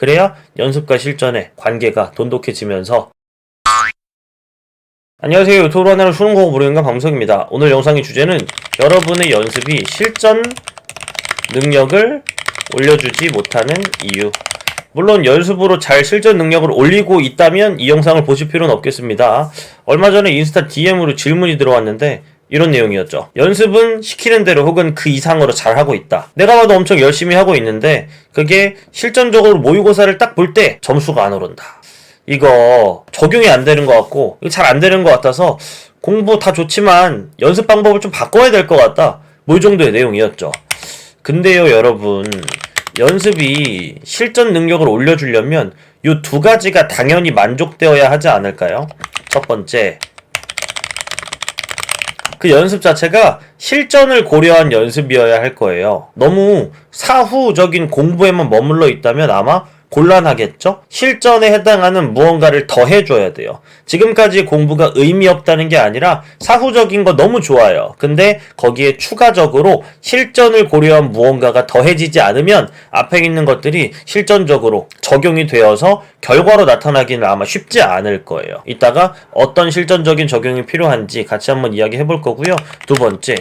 그래야 연습과 실전의 관계가 돈독해지면서. 안녕하세요. 유튜브로 하나를 수능 공부 모르는 방송입니다. 오늘 영상의 주제는 여러분의 연습이 실전 능력을 올려주지 못하는 이유. 물론 연습으로 잘 실전 능력을 올리고 있다면 이 영상을 보실 필요는 없겠습니다. 얼마 전에 인스타 DM으로 질문이 들어왔는데 이런 내용이었죠. 연습은 시키는 대로 혹은 그 이상으로 잘하고 있다. 내가 봐도 엄청 열심히 하고 있는데 그게 실전적으로 모의고사를 딱 볼 때 점수가 안 오른다. 이거 적용이 안 되는 것 같고 이거 잘 안 되는 것 같아서 공부 다 좋지만 연습 방법을 좀 바꿔야 될 것 같다. 뭐 이 정도의 내용이었죠. 근데요 여러분, 연습이 실전 능력을 올려주려면 이 두 가지가 당연히 만족되어야 하지 않을까요? 첫 번째, 그 연습 자체가 실전을 고려한 연습이어야 할 거예요. 너무 사후적인 공부에만 머물러 있다면 아마 곤란하겠죠? 실전에 해당하는 무언가를 더 해줘야 돼요. 지금까지 공부가 의미 없다는 게 아니라 사후적인 거 너무 좋아요. 근데 거기에 추가적으로 실전을 고려한 무언가가 더해지지 않으면 앞에 있는 것들이 실전적으로 적용이 되어서 결과로 나타나기는 아마 쉽지 않을 거예요. 이따가 어떤 실전적인 적용이 필요한지 같이 한번 이야기해 볼 거고요. 두 번째,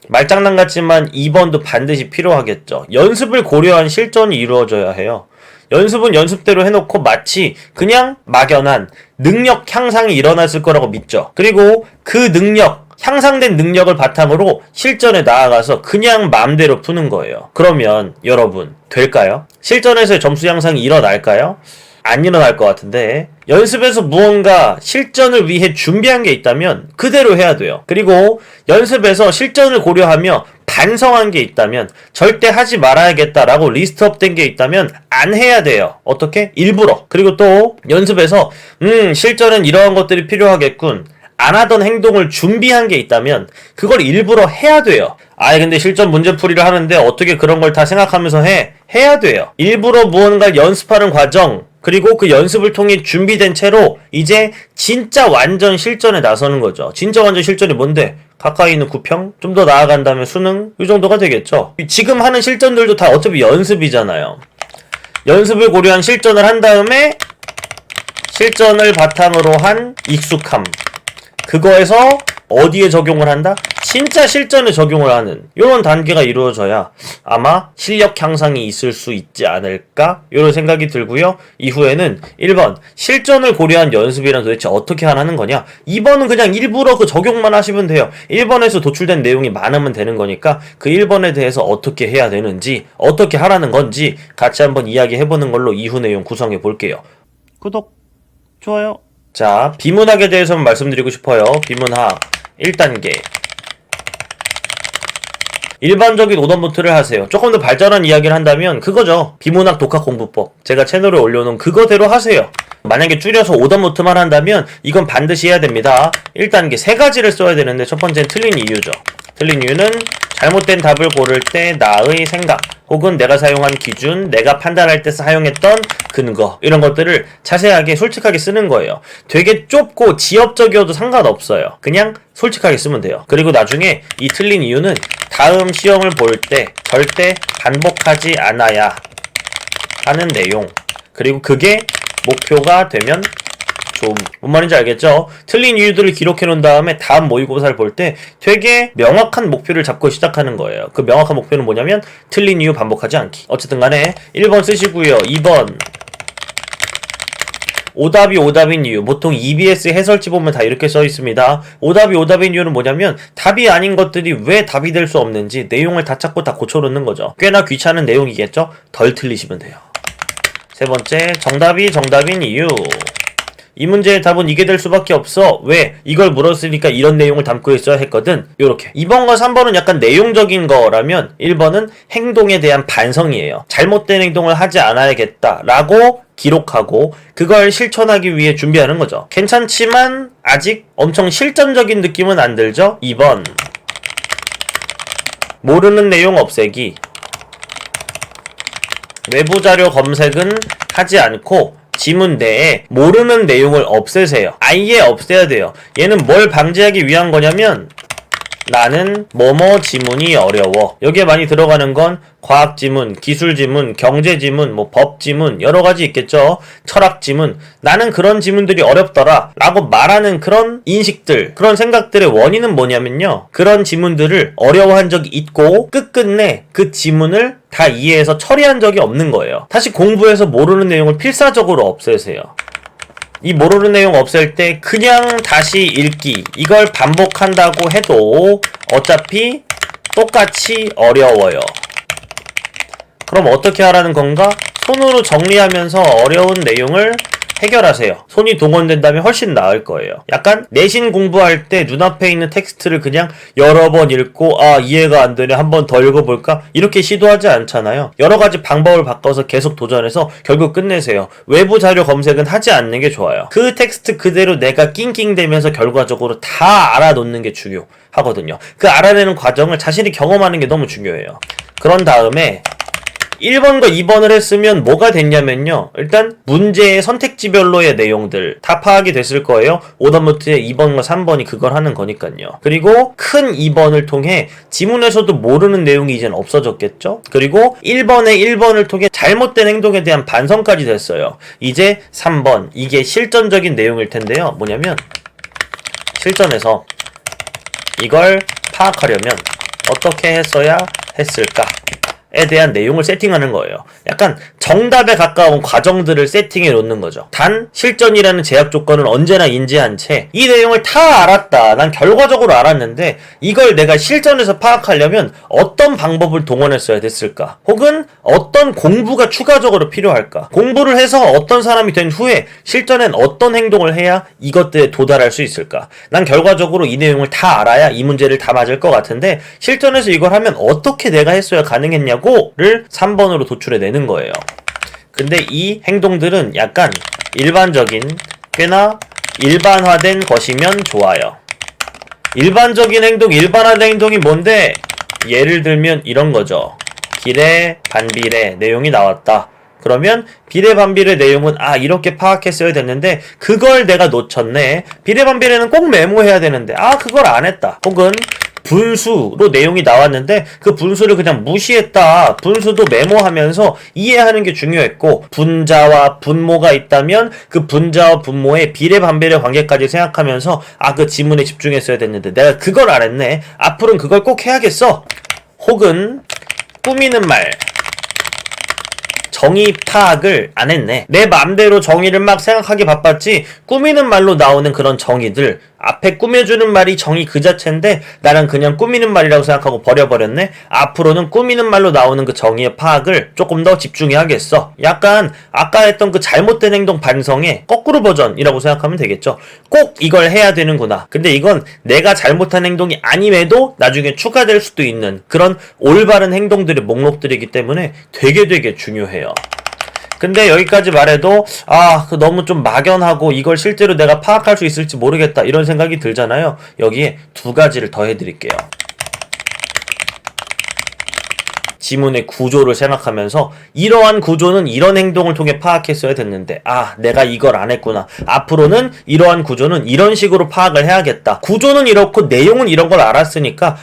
말장난 같지만 2번도 반드시 필요하겠죠. 연습을 고려한 실전이 이루어져야 해요. 연습은 연습대로 해놓고 마치 그냥 막연한 능력 향상이 일어났을 거라고 믿죠. 그리고 그 능력, 향상된 능력을 바탕으로 실전에 나아가서 그냥 마음대로 푸는 거예요. 그러면 여러분, 될까요? 실전에서의 점수 향상이 일어날까요? 안 일어날 것 같은데, 연습에서 무언가 실전을 위해 준비한 게 있다면 그대로 해야 돼요. 그리고 연습에서 실전을 고려하며 반성한 게 있다면, 절대 하지 말아야겠다라고 리스트업된 게 있다면 안 해야 돼요. 어떻게? 일부러. 그리고 또 연습에서 실전은 이러한 것들이 필요하겠군, 안 하던 행동을 준비한 게 있다면 그걸 일부러 해야 돼요. 근데 실전 문제풀이를 하는데 어떻게 그런 걸 다 생각하면서 해야 돼요. 일부러 무언가 연습하는 과정, 그리고 그 연습을 통해 준비된 채로 이제 진짜 완전 실전에 나서는 거죠. 진짜 완전 실전이 뭔데? 가까이 있는 구평? 좀 더 나아간다면 수능? 이 정도가 되겠죠. 지금 하는 실전들도 다 어차피 연습이잖아요. 연습을 고려한 실전을 한 다음에 실전을 바탕으로 한 익숙함, 그거에서 어디에 적용을 한다? 진짜 실전에 적용을 하는 이런 단계가 이루어져야 아마 실력 향상이 있을 수 있지 않을까? 이런 생각이 들고요. 이후에는 1번, 실전을 고려한 연습이란 도대체 어떻게 하는 거냐? 2번은 그냥 일부러 그 적용만 하시면 돼요. 1번에서 도출된 내용이 많으면 되는 거니까 그 1번에 대해서 어떻게 해야 되는지, 어떻게 하라는 건지 같이 한번 이야기해보는 걸로 이후 내용 구성해 볼게요. 구독, 좋아요. 자, 비문학에 대해서만 말씀드리고 싶어요. 비문학 1단계, 일반적인 오답노트를 하세요. 조금 더 발전한 이야기를 한다면 그거죠. 비문학 독학 공부법. 제가 채널에 올려놓은 그거대로 하세요. 만약에 줄여서 오답노트만 한다면 이건 반드시 해야 됩니다. 1단계 3가지를 써야 되는데, 첫 번째는 틀린 이유죠. 틀린 이유는 잘못된 답을 고를 때 나의 생각, 혹은 내가 사용한 기준, 내가 판단할 때 사용했던 근거, 이런 것들을 자세하게 솔직하게 쓰는 거예요. 되게 좁고 지엽적이어도 상관없어요. 그냥 솔직하게 쓰면 돼요. 그리고 나중에 이 틀린 이유는 다음 시험을 볼 때 절대 반복하지 않아야 하는 내용, 그리고 그게 목표가 되면 좀, 뭔 말인지 알겠죠? 틀린 이유들을 기록해 놓은 다음에 다음 모의고사를 볼 때 되게 명확한 목표를 잡고 시작하는 거예요. 그 명확한 목표는 뭐냐면 틀린 이유 반복하지 않기. 어쨌든 간에 1번 쓰시고요. 2번, 오답이 오답인 이유. 보통 EBS 해설지 보면 다 이렇게 써 있습니다. 오답이 오답인 이유는 뭐냐면 답이 아닌 것들이 왜 답이 될 수 없는지 내용을 다 찾고 다 고쳐놓는 거죠. 꽤나 귀찮은 내용이겠죠? 덜 틀리시면 돼요. 세 번째, 정답이 정답인 이유. 이 문제의 답은 이게 될 수밖에 없어. 왜? 이걸 물었으니까 이런 내용을 담고 있어야 했거든. 요렇게. 2번과 3번은 약간 내용적인 거라면 1번은 행동에 대한 반성이에요. 잘못된 행동을 하지 않아야겠다 라고 기록하고 그걸 실천하기 위해 준비하는 거죠. 괜찮지만 아직 엄청 실전적인 느낌은 안 들죠? 2번, 모르는 내용 없애기. 외부 자료 검색은 하지 않고 지문 내에 모르는 내용을 없애세요. 아예 없애야 돼요. 얘는 뭘 방지하기 위한 거냐면 나는 뭐뭐 지문이 어려워. 여기에 많이 들어가는 건 과학 지문, 기술 지문, 경제 지문, 법 지문 여러 가지 있겠죠. 철학 지문. 나는 그런 지문들이 어렵더라 라고 말하는 그런 인식들, 그런 생각들의 원인은 뭐냐면요. 그런 지문들을 어려워한 적이 있고 끝끝내 그 지문을 다 이해해서 처리한 적이 없는 거예요. 다시 공부해서 모르는 내용을 필사적으로 없애세요. 이 모르는 내용 없앨 때 그냥 다시 읽기 이걸 반복한다고 해도 어차피 똑같이 어려워요. 그럼 어떻게 하라는 건가? 손으로 정리하면서 어려운 내용을 해결하세요. 손이 동원된다면 훨씬 나을 거예요. 약간 내신 공부할 때 눈앞에 있는 텍스트를 그냥 여러 번 읽고 이해가 안 되네 한번 더 읽어볼까? 이렇게 시도하지 않잖아요. 여러 가지 방법을 바꿔서 계속 도전해서 결국 끝내세요. 외부 자료 검색은 하지 않는 게 좋아요. 그 텍스트 그대로 내가 낑낑대면서 결과적으로 다 알아놓는 게 중요하거든요. 그 알아내는 과정을 자신이 경험하는 게 너무 중요해요. 그런 다음에 1번과 2번을 했으면 뭐가 됐냐면요. 일단 문제의 선택지별로의 내용들 다 파악이 됐을 거예요. 오답노트에 2번과 3번이 그걸 하는 거니까요. 그리고 큰 2번을 통해 지문에서도 모르는 내용이 이젠 없어졌겠죠. 그리고 1번을 통해 잘못된 행동에 대한 반성까지 됐어요. 이제 3번 이게 실전적인 내용일 텐데요. 뭐냐면 실전에서 이걸 파악하려면 어떻게 했어야 했을까? 에 대한 내용을 세팅하는 거예요. 약간 정답에 가까운 과정들을 세팅해 놓는 거죠. 단 실전이라는 제약 조건을 언제나 인지한 채 이 내용을 다 알았다. 난 결과적으로 알았는데 이걸 내가 실전에서 파악하려면 어떤 방법을 동원했어야 됐을까? 혹은 어떤 공부가 추가적으로 필요할까? 공부를 해서 어떤 사람이 된 후에 실전엔 어떤 행동을 해야 이것들에 도달할 수 있을까? 난 결과적으로 이 내용을 다 알아야 이 문제를 다 맞을 것 같은데 실전에서 이걸 하면 어떻게 내가 했어야 가능했냐고 를 3번으로 도출해내는 거예요. 근데 이 행동들은 약간 일반적인, 꽤나 일반화된 것이면 좋아요. 일반적인 행동, 일반화된 행동이 뭔데? 예를 들면 이런 거죠. 비례, 반비례 내용이 나왔다. 그러면 비례반비례 내용은 이렇게 파악했어야 됐는데 그걸 내가 놓쳤네. 비례반비례는 꼭 메모해야 되는데 그걸 안 했다. 혹은 분수로 내용이 나왔는데 그 분수를 그냥 무시했다. 분수도 메모하면서 이해하는 게 중요했고 분자와 분모가 있다면 그 분자와 분모의 비례반비례 관계까지 생각하면서 그 지문에 집중했어야 됐는데 내가 그걸 안 했네. 앞으로는 그걸 꼭 해야겠어. 혹은 꾸미는 말 정의 파악을 안 했네. 내 맘대로 정의를 막 생각하기 바빴지 꾸미는 말로 나오는 그런 정의들 앞에 꾸며주는 말이 정의 그 자체인데 나는 그냥 꾸미는 말이라고 생각하고 버려버렸네. 앞으로는 꾸미는 말로 나오는 그 정의의 파악을 조금 더 집중해야겠어. 약간 아까 했던 그 잘못된 행동 반성의 거꾸로 버전이라고 생각하면 되겠죠. 꼭 이걸 해야 되는구나. 근데 이건 내가 잘못한 행동이 아님에도 나중에 추가될 수도 있는 그런 올바른 행동들의 목록들이기 때문에 되게 중요해요. 근데 여기까지 말해도 너무 좀 막연하고 이걸 실제로 내가 파악할 수 있을지 모르겠다 이런 생각이 들잖아요. 여기에 두 가지를 더 해드릴게요. 지문의 구조를 생각하면서 이러한 구조는 이런 행동을 통해 파악했어야 됐는데 내가 이걸 안 했구나. 앞으로는 이러한 구조는 이런 식으로 파악을 해야겠다. 구조는 이렇고 내용은 이런 걸 알았으니까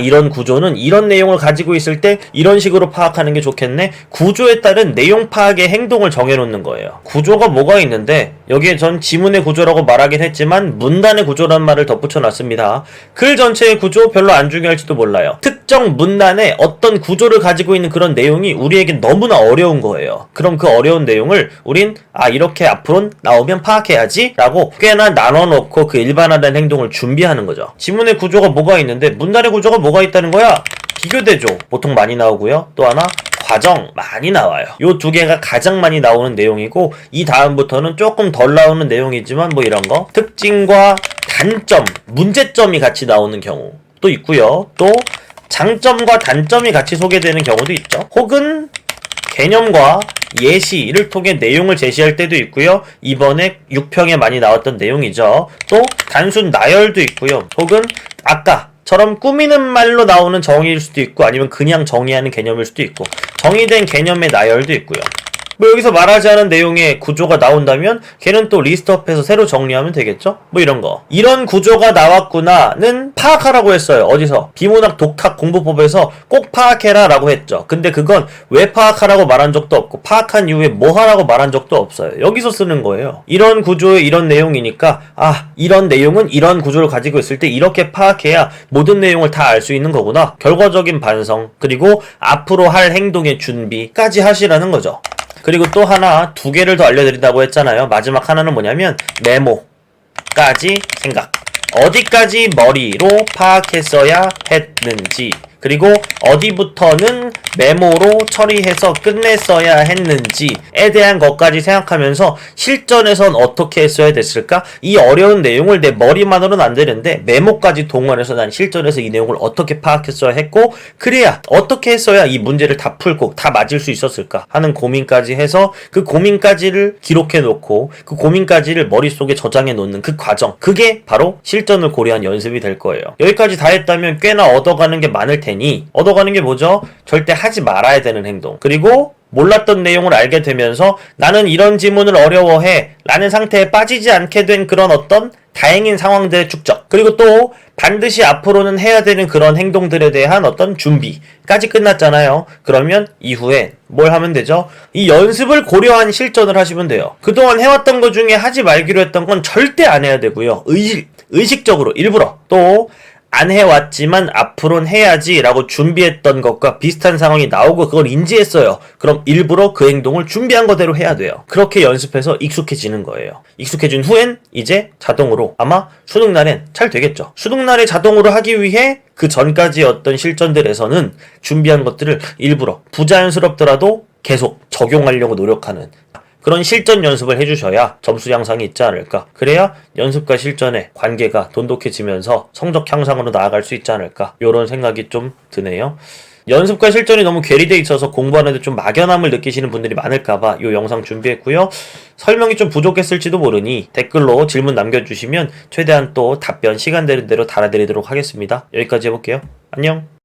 이런 구조는 이런 내용을 가지고 있을 때 이런 식으로 파악하는 게 좋겠네. 구조에 따른 내용 파악의 행동을 정해놓는 거예요. 구조가 뭐가 있는데 여기에 전 지문의 구조라고 말하긴 했지만 문단의 구조라는 말을 덧붙여놨습니다. 글 전체의 구조 별로 안 중요할지도 몰라요. 특정 문단에 어떤 구조를 가지고 있는 그런 내용이 우리에겐 너무나 어려운 거예요. 그럼 그 어려운 내용을 우린 이렇게 앞으로는 나오면 파악해야지 라고 꽤나 나눠놓고 그 일반화된 행동을 준비하는 거죠. 지문의 구조가 뭐가 있는데 문단의 구조가 뭐가 있다는 거야? 비교대조 보통 많이 나오고요. 또 하나 과정 많이 나와요. 요 두 개가 가장 많이 나오는 내용이고 이 다음부터는 조금 덜 나오는 내용이지만 이런 거 특징과 단점, 문제점이 같이 나오는 경우도 있고요. 또 장점과 단점이 같이 소개되는 경우도 있죠. 혹은 개념과 예시를 통해 내용을 제시할 때도 있고요. 이번에 6평에 많이 나왔던 내용이죠. 또 단순 나열도 있고요. 혹은 아까처럼 꾸미는 말로 나오는 정의일 수도 있고 아니면 그냥 정의하는 개념일 수도 있고 정의된 개념의 나열도 있고요. 뭐 여기서 말하지 않은 내용의 구조가 나온다면 걔는 또 리스트업해서 새로 정리하면 되겠죠? 뭐 이런 거. 이런 구조가 나왔구나는 파악하라고 했어요. 어디서? 비문학 독학 공부법에서 꼭 파악해라 라고 했죠. 근데 그건 왜 파악하라고 말한 적도 없고 파악한 이후에 뭐 하라고 말한 적도 없어요. 여기서 쓰는 거예요. 이런 구조의 이런 내용이니까 이런 내용은 이런 구조를 가지고 있을 때 이렇게 파악해야 모든 내용을 다 알 수 있는 거구나. 결과적인 반성 그리고 앞으로 할 행동의 준비까지 하시라는 거죠. 그리고 또 하나 2개를 더 알려드린다고 했잖아요. 마지막 하나는 뭐냐면 메모까지 생각. 어디까지 머리로 파악했어야 했는지 그리고 어디부터는 메모로 처리해서 끝냈어야 했는지에 대한 것까지 생각하면서 실전에선 어떻게 했어야 됐을까? 이 어려운 내용을 내 머리만으로는 안 되는데 메모까지 동원해서 난 실전에서 이 내용을 어떻게 파악했어야 했고 그래야 어떻게 했어야 이 문제를 다 풀고 다 맞을 수 있었을까 하는 고민까지 해서 그 고민까지를 기록해 놓고 그 고민까지를 머릿속에 저장해 놓는 그 과정 그게 바로 실전을 고려한 연습이 될 거예요. 여기까지 다 했다면 꽤나 얻어가는 게 많을 테니 얻어가는 게 뭐죠? 절대 하지 말아야 되는 행동 그리고 몰랐던 내용을 알게 되면서 나는 이런 지문을 어려워해 라는 상태에 빠지지 않게 된 그런 어떤 다행인 상황들의 축적 그리고 또 반드시 앞으로는 해야 되는 그런 행동들에 대한 어떤 준비까지 끝났잖아요. 그러면 이후에 뭘 하면 되죠? 이 연습을 고려한 실전을 하시면 돼요. 그동안 해왔던 것 중에 하지 말기로 했던 건 절대 안 해야 되고요. 의식적으로 일부러 또 안 해왔지만 앞으로는 해야지 라고 준비했던 것과 비슷한 상황이 나오고 그걸 인지했어요. 그럼 일부러 그 행동을 준비한 거대로 해야 돼요. 그렇게 연습해서 익숙해지는 거예요. 익숙해진 후엔 이제 자동으로 아마 수능날엔 잘 되겠죠. 수능날에 자동으로 하기 위해 그 전까지의 어떤 실전들에서는 준비한 것들을 일부러 부자연스럽더라도 계속 적용하려고 노력하는 그런 실전 연습을 해주셔야 점수 향상이 있지 않을까. 그래야 연습과 실전의 관계가 돈독해지면서 성적 향상으로 나아갈 수 있지 않을까. 이런 생각이 좀 드네요. 연습과 실전이 너무 괴리돼 있어서 공부하는데 좀 막연함을 느끼시는 분들이 많을까봐 이 영상 준비했고요. 설명이 좀 부족했을지도 모르니 댓글로 질문 남겨주시면 최대한 또 답변 시간 되는 대로 달아드리도록 하겠습니다. 여기까지 해볼게요. 안녕.